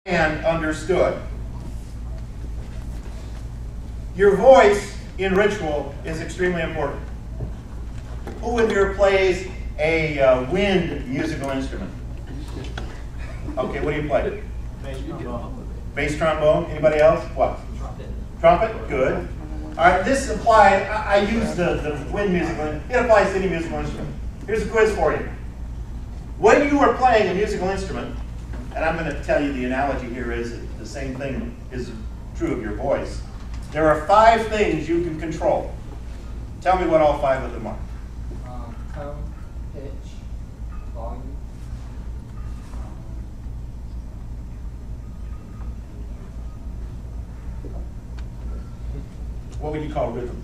and understood. Your voice in ritual is extremely important. Who in here plays a wind musical instrument? Okay, what do you play? Bass trombone. Bass trombone. Anybody else? What? Trumpet. Trumpet? Good. All right, this applies, I use the wind musical, it applies to any musical instrument. Here's a quiz for you. When you are playing a musical instrument, and I'm going to tell you the analogy here is the same thing is true of your voice. There are 5 things you can control. Tell me what all 5 of them are. Tone, pitch, volume. What would you call rhythm?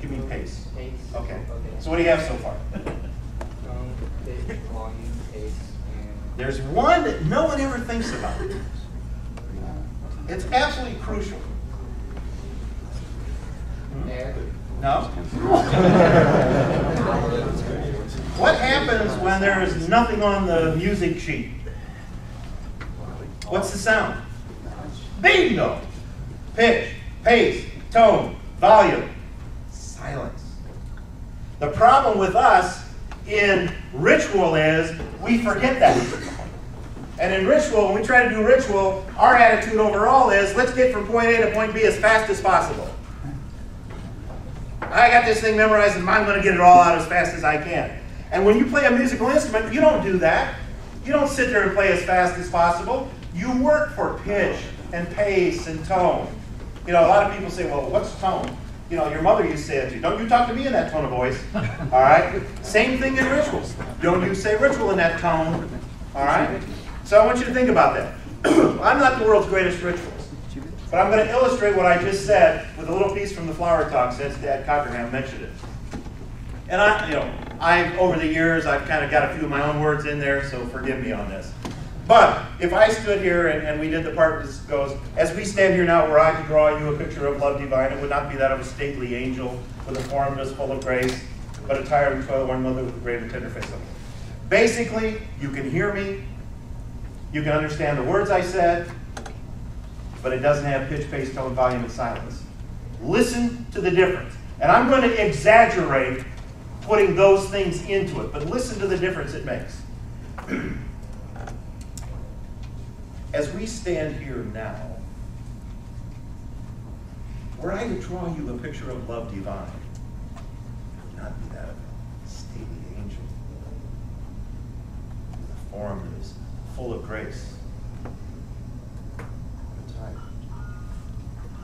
Give me pace. Pace. Okay. So what do you have so far? Tone, pitch, volume, pace, and... There's one that no one ever thinks about. It's absolutely crucial. Air. No? What happens when there is nothing on the music sheet? What's the sound? Bingo! Pitch, pace, tone, volume, silence. The problem with us in ritual is we forget that. And in ritual, when we try to do ritual, our attitude overall is let's get from point A to point B as fast as possible. I got this thing memorized and I'm going to get it all out as fast as I can. And when you play a musical instrument, you don't do that. You don't sit there and play as fast as possible. You work for pitch and pace and tone. You know, a lot of people say, well, what's tone? You know, your mother used to say that to you. Don't you talk to me in that tone of voice. All right? Same thing in rituals. Don't you say ritual in that tone. All right? So I want you to think about that. I'm not the world's greatest ritualist, but I'm going to illustrate what I just said with a little piece from the Flower Talk since Dad Cockerham mentioned it. And over the years, I've kind of got a few of my own words in there, so forgive me on this. But if I stood here and we did the part that goes, as we stand here now where I could draw you a picture of love divine, it would not be that of a stately angel with a form just full of grace, but a tired and toil-worn mother with a grave and tender face. Basically, you can hear me, you can understand the words I said, but it doesn't have pitch, pace, tone, volume, and silence. Listen to the difference. And I'm going to exaggerate putting those things into it, but listen to the difference it makes. As we stand here now, were I to draw you a picture of love divine, it would not be that of a stately angel, with a form that is full of grace, but tired,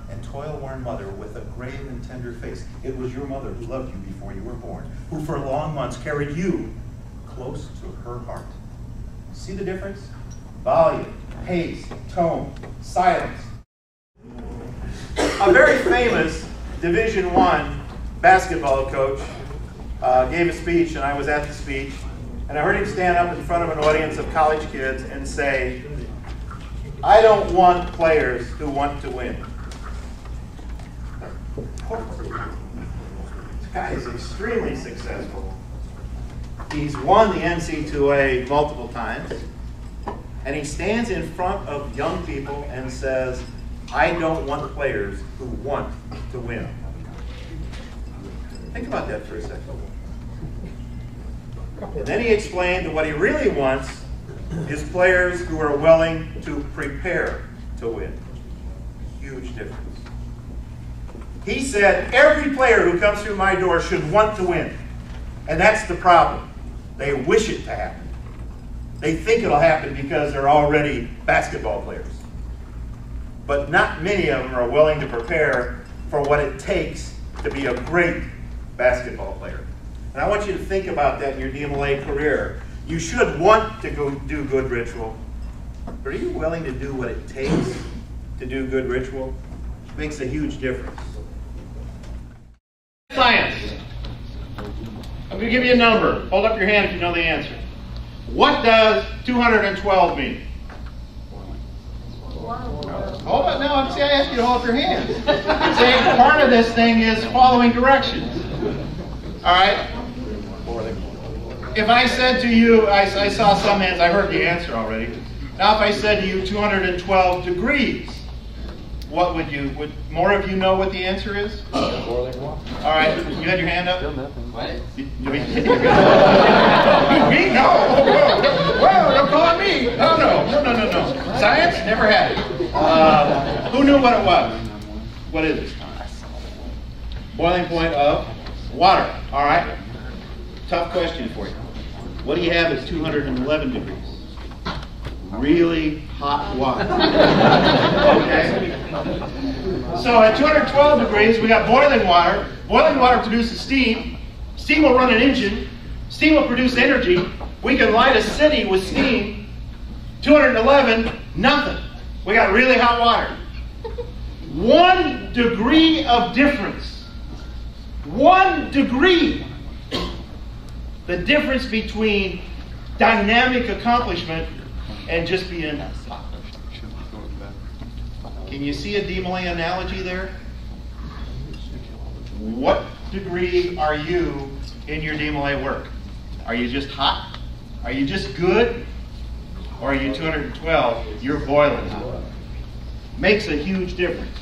and toil-worn mother with a grave and tender face. It was your mother who loved you before you were born, who for long months carried you close to her heart. See the difference? Volume, pace, tone, silence. A very famous Division I basketball coach gave a speech, and I was at the speech, and I heard him stand up in front of an audience of college kids and say, I don't want players who want to win. This guy is extremely successful. He's won the NCAA multiple times. And he stands in front of young people and says, I don't want players who want to win. Think about that for a second. And then he explained that what he really wants is players who are willing to prepare to win. Huge difference. He said, every player who comes through my door should want to win. And that's the problem. They wish it to happen. They think it'll happen because they're already basketball players. But not many of them are willing to prepare for what it takes to be a great basketball player. And I want you to think about that in your DMLA career. You should want to go do good ritual. But are you willing to do what it takes to do good ritual? It makes a huge difference. Science. I'm going to give you a number. Hold up your hand if you know the answer. What does 212 mean? Hold on, no, see, I asked you to hold up your hand. See, part of this thing is following directions. All right? if I said to you, I saw some hands, I heard the answer already. Now if I said to you 212 degrees, what would more of you know what the answer is? All right, you had your hand up? What? Me? No. Well, don't call it me. Oh, no. Science? Never had it. Who knew what it was? What is it? Boiling point of water. All right. Tough question for you. What do you have at 211 degrees? Really hot water. Okay. So at 212 degrees, we got boiling water. Boiling water produces steam. Steam will run an engine. Steam will produce energy. We can light a city with steam. 211, nothing. We got really hot water. 1 degree of difference. 1 degree. The difference between dynamic accomplishment and just being hot. Can you see a DeMolay analogy there? What degree are you in your DeMolay work? Are you just hot? Are you just good? Or are you 212? You're boiling hot. Makes a huge difference.